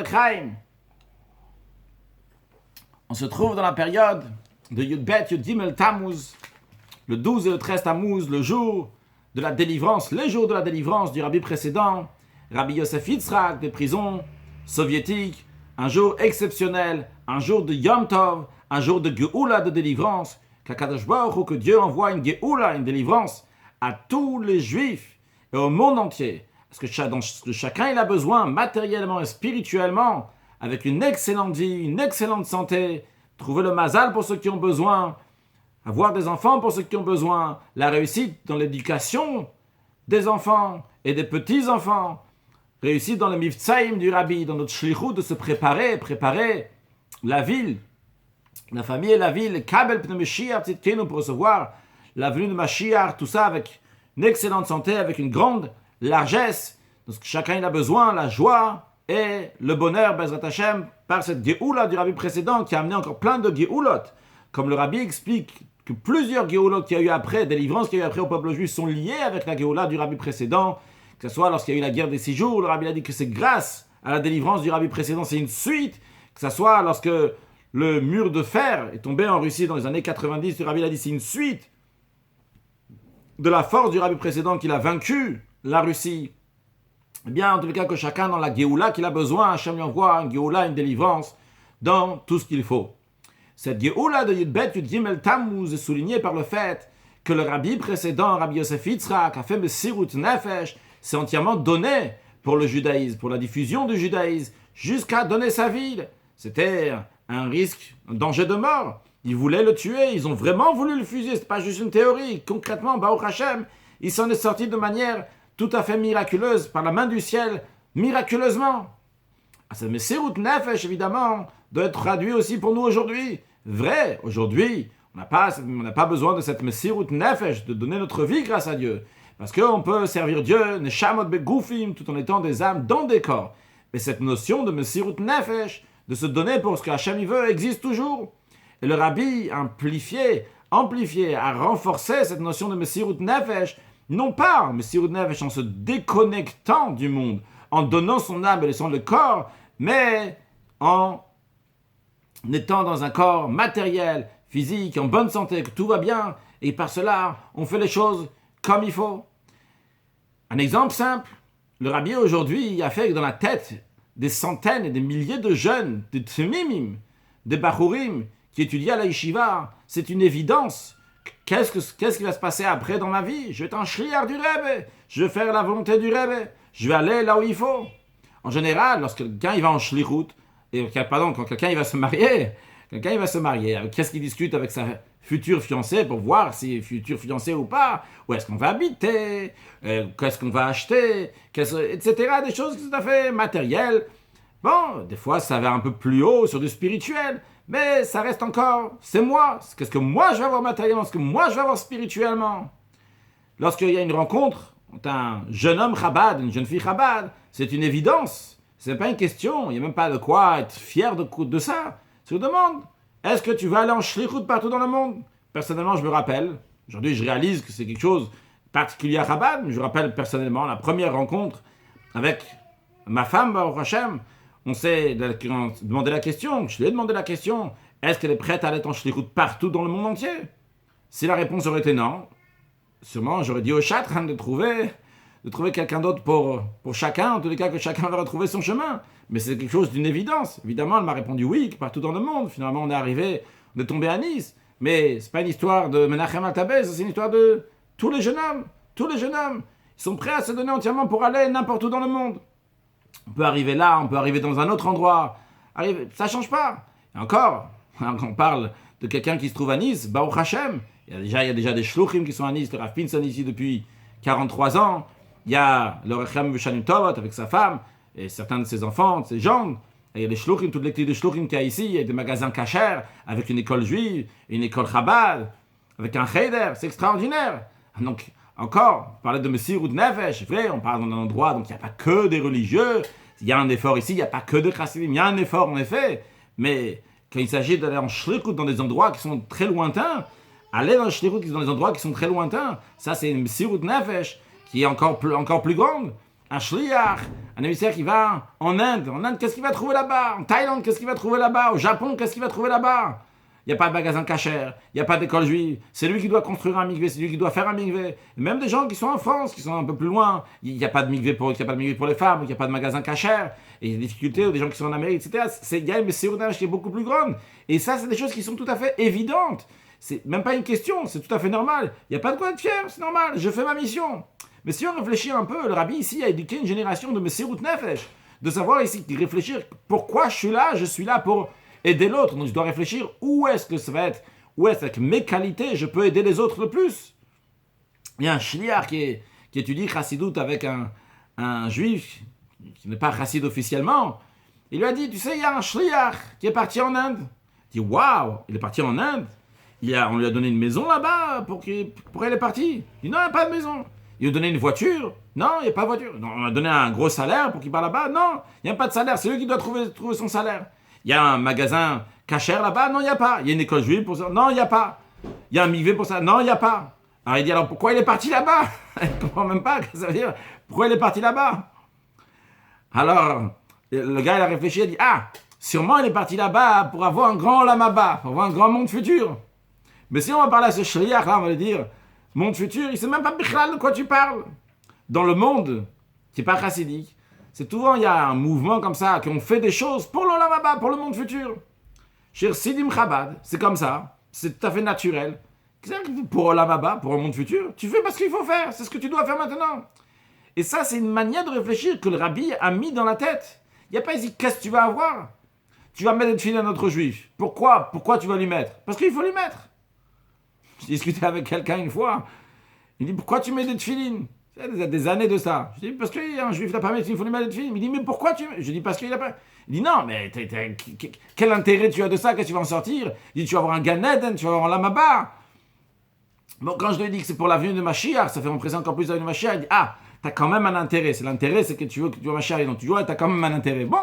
Chaim. On se trouve dans la période de Yud-Bet, Yud-Gimel Tammuz, le 12 et le 13 Tammuz, le jour de la délivrance, les jours de la délivrance du rabbi précédent, Rabbi Yosef Yitzhak, des prisons soviétiques, un jour exceptionnel, un jour de Yom Tov, un jour de Geoula, de délivrance, qu'Akadosh Baruch Hu, que Dieu envoie une Geoula, une délivrance à tous les Juifs et au monde entier. Parce que chacun il a besoin, matériellement et spirituellement, avec une excellente vie, une excellente santé, trouver le mazal pour ceux qui ont besoin, avoir des enfants pour ceux qui ont besoin, la réussite dans l'éducation des enfants et des petits-enfants, réussite dans le mivtsaïm du rabbi, dans notre shlichut de se préparer la ville, la famille et la ville, kabel pneu Mashiach tzidkenu, pour recevoir la venue de Mashiach, tout ça avec une excellente santé, avec une grande largesse, donc chacun il a besoin, la joie et le bonheur, Bezrat Hashem, par cette Géoula du rabbi précédent qui a amené encore plein de Géoulot. Comme le rabbi explique que plusieurs Géoulot qu'il y a eu après, délivrances qu'il y a eu après au peuple juif sont liées avec la Géoula du rabbi précédent, que ce soit lorsqu'il y a eu la guerre des 6 jours, le rabbi a dit que c'est grâce à la délivrance du rabbi précédent, c'est une suite, que ce soit lorsque le mur de fer est tombé en Russie dans les années 90, le rabbi a dit c'est une suite de la force du rabbi précédent qu'il a vaincu la Russie. Eh bien, en tout cas, que chacun dans la Géoula qu'il a besoin, Hachem lui envoie une Géoula, une délivrance, dans tout ce qu'il faut. Cette Géoula de Yud-Bet, Yud-Gimel Tammuz est soulignée par le fait que le rabbi précédent, Rabbi Yosef Yitzhak, a fait Mesirut Nefesh, s'est entièrement donné pour le judaïsme, pour la diffusion du judaïsme, jusqu'à donner sa vie. C'était un risque, un danger de mort. Ils voulaient le tuer, ils ont vraiment voulu le fusiller, c'est pas juste une théorie. Concrètement, Baruch Hashem, il s'en est sorti de manière tout à fait miraculeuse, par la main du ciel, miraculeusement. Ce Mesirut Nefesh, évidemment, doit être traduit aussi pour nous aujourd'hui. Vrai, aujourd'hui, on n'a pas besoin de cette Mesirut Nefesh, de donner notre vie grâce à Dieu. Parce qu'on peut servir Dieu, Neshamot Begufim, tout en étant des âmes dans des corps. Mais cette notion de Mesirut Nefesh, de se donner pour ce que Hachem veut, existe toujours. Et le rabbi a amplifié, a renforcé cette notion de Mesirut Nefesh, non pas Mesirut Nefesh en se déconnectant du monde, en donnant son âme et laissant le corps, mais en étant dans un corps matériel, physique, en bonne santé, que tout va bien, et par cela, on fait les choses comme il faut. Un exemple simple, le rabbi aujourd'hui a fait dans la tête des centaines et des milliers de jeunes, des tmimim, des bachurim, qui étudient à la yeshiva, c'est une évidence. Qu'est-ce qui va se passer après dans ma vie? Je vais être un shliach du Rebbe, je vais faire la volonté du Rebbe, je vais aller là où il faut. En général, lorsque quelqu'un il va en shlichut, quand quelqu'un il va se marier, qu'est-ce qu'il discute avec sa future fiancée pour voir si est future fiancée ou pas, où est-ce qu'on va habiter, qu'est-ce qu'on va acheter, etc. Des choses tout à fait matérielles. Bon, des fois ça va un peu plus haut sur du spirituel, mais ça reste encore, c'est moi. Qu'est-ce que moi je vais avoir matériellement, ce que moi je vais avoir spirituellement. Lorsqu'il y a une rencontre entre un jeune homme Chabad, une jeune fille Chabad, c'est une évidence. C'est pas une question, il n'y a même pas de quoi être fier de ça. Je vous demande, est-ce que tu vas aller en shlichut partout dans le monde? Personnellement, je me rappelle, aujourd'hui je réalise que c'est quelque chose de particulier à Chabad, mais je rappelle personnellement la première rencontre avec ma femme, Baruch Hashem. On s'est demandé la question, je lui ai demandé la question, est-ce qu'elle est prête à aller en shlichut partout dans le monde entier? Si la réponse aurait été non, sûrement j'aurais dit au chatran de trouver quelqu'un d'autre pour chacun, en tous les cas que chacun va retrouver son chemin. Mais c'est quelque chose d'une évidence. Évidemment, elle m'a répondu oui, partout dans le monde. Finalement, on est tombé à Nice. Mais c'est pas une histoire de Menachem Altabez, c'est une histoire de tous les jeunes hommes. Tous les jeunes hommes, ils sont prêts à se donner entièrement pour aller n'importe où dans le monde. On peut arriver là, on peut arriver dans un autre endroit. Ça change pas. Et encore, quand on parle de quelqu'un qui se trouve à Nice, Baruch Hashem, il y a déjà des shluchim qui sont à Nice, le Rav Pinson ici depuis 43 ans. Il y a le Rechem Vishanim Tovot avec sa femme et certains de ses enfants, de ses gens. Et il y a des shluchim, toute l'équipe de shluchim qu'il y a ici. Il y a des magasins kasher avec une école juive, une école Chabad, avec un cheder. C'est extraordinaire. Donc, encore, parler de Mesirut Nefesh, vrai, on parle d'un endroit, donc il n'y a pas que des religieux. Il y a un effort ici, il n'y a pas que de chassidim. Il y a un effort, en effet. Mais quand il s'agit d'aller en shlichut dans des endroits qui sont très lointains, aller dans le shlichut dans des endroits qui sont très lointains, ça c'est une Mesirut Nefesh qui est encore plus grande. un shliach, un émissaire qui va en Inde. En Inde, qu'est-ce qu'il va trouver là-bas? En Thaïlande, qu'est-ce qu'il va trouver là-bas? Au Japon, qu'est-ce qu'il va trouver là-bas? Il n'y a pas de magasin cachère, il n'y a pas d'école juive. C'est lui qui doit construire un mikvé, c'est lui qui doit faire un mikvé. Même des gens qui sont en France, qui sont un peu plus loin, il n'y a pas de mikvé pour les femmes, il n'y a pas de magasin cachère. Et il y a des difficultés, ou des gens qui sont en Amérique, etc. Il y a une messirut nefesh qui est beaucoup plus grande. Et ça, c'est des choses qui sont tout à fait évidentes. C'est même pas une question, c'est tout à fait normal. Il n'y a pas de quoi être fier, c'est normal, je fais ma mission. Mais si on réfléchit un peu, le rabbi ici a éduqué une génération de messirut nefesh, de savoir ici, de réfléchir pourquoi je suis là pour aider l'autre. Donc je dois réfléchir où est-ce que ça va être, où est-ce qu'avec mes qualités je peux aider les autres le plus. Il y a un shliach qui étudie chassidut avec un juif qui n'est pas chassid officiellement. Il lui a dit, tu sais, il y a un shliach qui est parti en Inde. Il dit, waouh, il est parti en Inde. On lui a donné une maison là-bas pour elle est partie. Il dit, non, il n'y a pas de maison. Il lui a donné une voiture. Non, il n'y a pas de voiture. Non, on lui a donné un gros salaire pour qu'il parte là-bas. Non, il n'y a pas de salaire. C'est lui qui doit trouver son salaire. Il y a un magasin cachère là-bas. Non, il n'y a pas. Il y a une école juive pour ça. Non, il n'y a pas. Il y a un mikvé pour ça. Non, il n'y a pas. Alors il dit, alors pourquoi il est parti là-bas? Il ne comprend même pas ce que ça veut dire. Pourquoi il est parti là-bas? Alors, le gars, il a réfléchi, il a dit, ah, sûrement il est parti là-bas pour avoir un grand lamaba, pour avoir un grand monde futur. Mais si on va parler à ce shliach, là, on va lui dire, monde futur, il ne sait même pas de quoi tu parles. Dans le monde qui n'est pas chassidique, c'est souvent, il y a un mouvement comme ça, qu'on fait des choses pour le lamaba, pour le monde futur. Chez Sidim Chabad, c'est comme ça, c'est tout à fait naturel. Pour le lamaba, pour le monde futur, tu fais parce qu'il faut faire, c'est ce que tu dois faire maintenant. Et ça, c'est une manière de réfléchir que le rabbi a mis dans la tête. Il n'y a pas ici, qu'est-ce que tu vas avoir? Tu vas mettre des tefilines à notre juif. Pourquoi tu vas lui mettre? Parce qu'il faut lui mettre. J'ai discuté avec quelqu'un une fois. Il dit, pourquoi tu mets des tefilines? Il y a des années de ça. Je dis, parce qu'un juif n'a pas mis, il faut lui mettre des tefilines. Il dit, mais pourquoi tu mets? Je dis, parce qu'il n'a pas. Il dit, non, mais quel intérêt tu as de ça? Qu'est-ce que tu vas en sortir? Il dit, tu vas avoir un Gan Eden, tu vas avoir un Lamaba. Bon, quand je lui dis que c'est pour l'avenue de Mashiach, ça fait représenter encore plus l'avenue de Mashiach, il dit, ah, t'as quand même un intérêt. C'est l'intérêt, c'est que tu veux Mashiach, donc tu vois, t'as quand même un intérêt. Bon,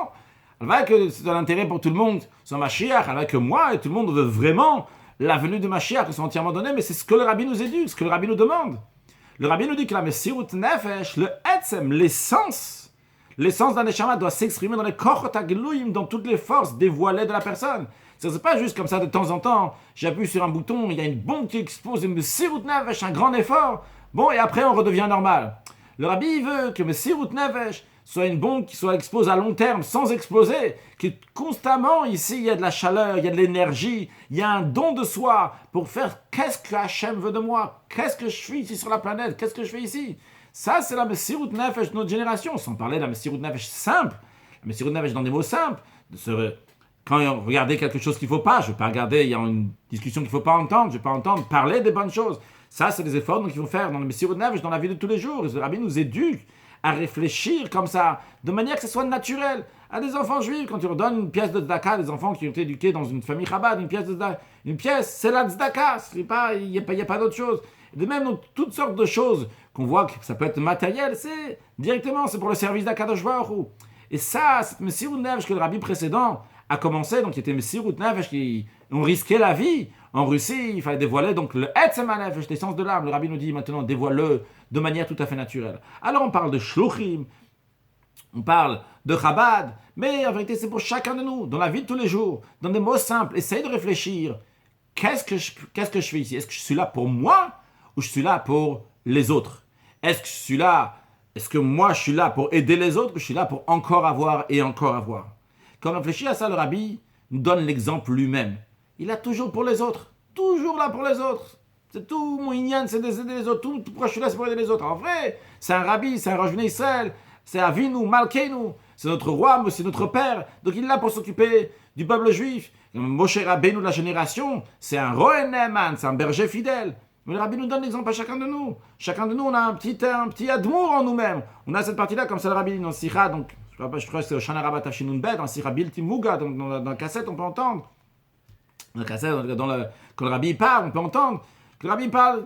alors que c'est un intérêt pour tout le monde, c'est Mashiach, alors que moi et tout le monde veut vraiment la venue de Mashiach, qui sont entièrement donnés, mais c'est ce que le rabbi nous éduque, ce que le rabbi nous demande. Le rabbi nous dit que la messirut nefesh, le etzem, l'essence d'un neshama doit s'exprimer dans les kochot hagluim, dans toutes les forces dévoilées de la personne. C'est pas juste comme ça de temps en temps, j'appuie sur un bouton, il y a une bombe qui explose, une messirut nefesh, un grand effort, bon, et après on redevient normal. Le rabbi veut que messirut nefesh soit une bombe qui soit explosée à long terme, sans exploser, que constamment, ici, il y a de la chaleur, il y a de l'énergie, il y a un don de soi pour faire qu'est-ce que Hachem veut de moi, qu'est-ce que je suis ici sur la planète, qu'est-ce que je fais ici. Ça, c'est la messirut nefesh de notre génération, sans parler de la messirut nefesh simple, la messirut nefesh dans des mots simples, quand regardez quelque chose qu'il ne faut pas, je ne vais pas regarder, il y a une discussion qu'il ne faut pas entendre, je ne vais pas entendre parler des bonnes choses. Ça, c'est des efforts qu'il faut faire dans le messirut nefesh, dans la vie de tous les jours. Le rabbi nous éduque à réfléchir comme ça, de manière que ce soit naturel. À des enfants juifs, quand tu leur donnes une pièce de tzedaka, des enfants qui ont été éduqués dans une famille Chabad, une pièce, c'est la tzedaka, il n'y a pas d'autre chose. De même, dans toutes sortes de choses qu'on voit que ça peut être matériel, c'est pour le service d'Akadosh Baruch Hu. Et ça, cette messirut nefesh que le rabbi précédent a commencé, donc qui était messirut nefesh, qui ont risqué la vie. En Russie, il fallait dévoiler donc le etzem hanefesh, l'essence de l'âme. Le rabbi nous dit maintenant, dévoile-le de manière tout à fait naturelle. Alors on parle de shluchim, on parle de Chabad, mais en vérité c'est pour chacun de nous, dans la vie de tous les jours, dans des mots simples. Essaye de réfléchir, qu'est-ce que je fais ici? Est-ce que je suis là pour moi ou je suis là pour les autres? Est-ce que moi je suis là pour aider les autres ou je suis là pour encore avoir et encore avoir? Quand on réfléchit à ça, le rabbi nous donne l'exemple lui-même. Il est toujours pour les autres, toujours là pour les autres. C'est tout, mon inyan, c'est d'aider les autres. Pourquoi je suis là, c'est pour aider les autres. En vrai, c'est un rabbi, c'est un Rosh Bnei Israël, c'est Avinu, Malkeinu, c'est notre roi, c'est notre père. Donc il est là pour s'occuper du peuple juif. Moshe Rabbeinu de la génération, c'est un Rohen Ne'eman, c'est un berger fidèle. Mais le rabbi nous donne l'exemple à chacun de nous. Chacun de nous, on a un petit admour en nous-mêmes. On a cette partie-là, comme ça le rabbi dit dans Sikha, donc je crois que c'est au Shana Rabbah Tafshinun Bet, dans Sikha Bilti Muga, donc dans la cassette, on peut entendre. Dans la cassette, quand le rabbi parle, on peut entendre. Le rabbi parle,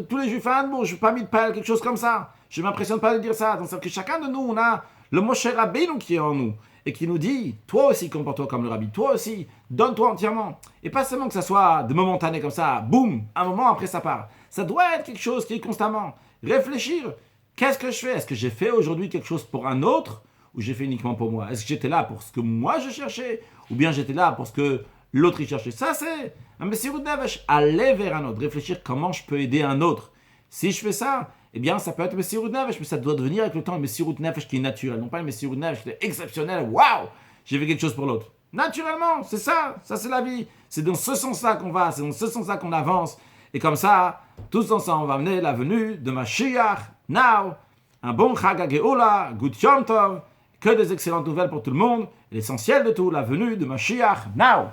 tous les juifs, bon, je n'ai pas mis de parler quelque chose comme ça. Je ne m'impressionne pas de dire ça. Donc, c'est que chacun de nous, on a le Moshe Rabbeinu qui est en nous et qui nous dit, toi aussi, comporte-toi comme le rabbi, toi aussi, donne-toi entièrement. Et pas seulement que ça soit de momentané comme ça, boum, un moment après ça part. Ça doit être quelque chose qui est constamment. Réfléchir, Qu'est-ce que je fais? Est-ce que j'ai fait aujourd'hui quelque chose pour un autre ou j'ai fait uniquement pour moi? Est-ce que j'étais là pour ce que moi je cherchais ou bien j'étais là pour ce que l'autre y cherchait? Ça, c'est un Messirut Nefesh, aller vers un autre, réfléchir comment je peux aider un autre. Si je fais ça, eh bien, ça peut être Messirut Nefesh, mais ça doit devenir avec le temps un Messirut Nefesh qui est naturel, non pas un Messirut Nefesh qui est exceptionnel. Waouh! J'ai fait quelque chose pour l'autre. Naturellement, c'est ça. Ça, c'est la vie. C'est dans ce sens-là qu'on va. C'est dans ce sens-là qu'on avance. Et comme ça, tous ensemble, on va amener la venue de Mashiach. Now, un bon Chag HaGeoula, Good Yom Tov, que des excellentes nouvelles pour tout le monde. Et l'essentiel de tout, la venue de Mashiach. Now.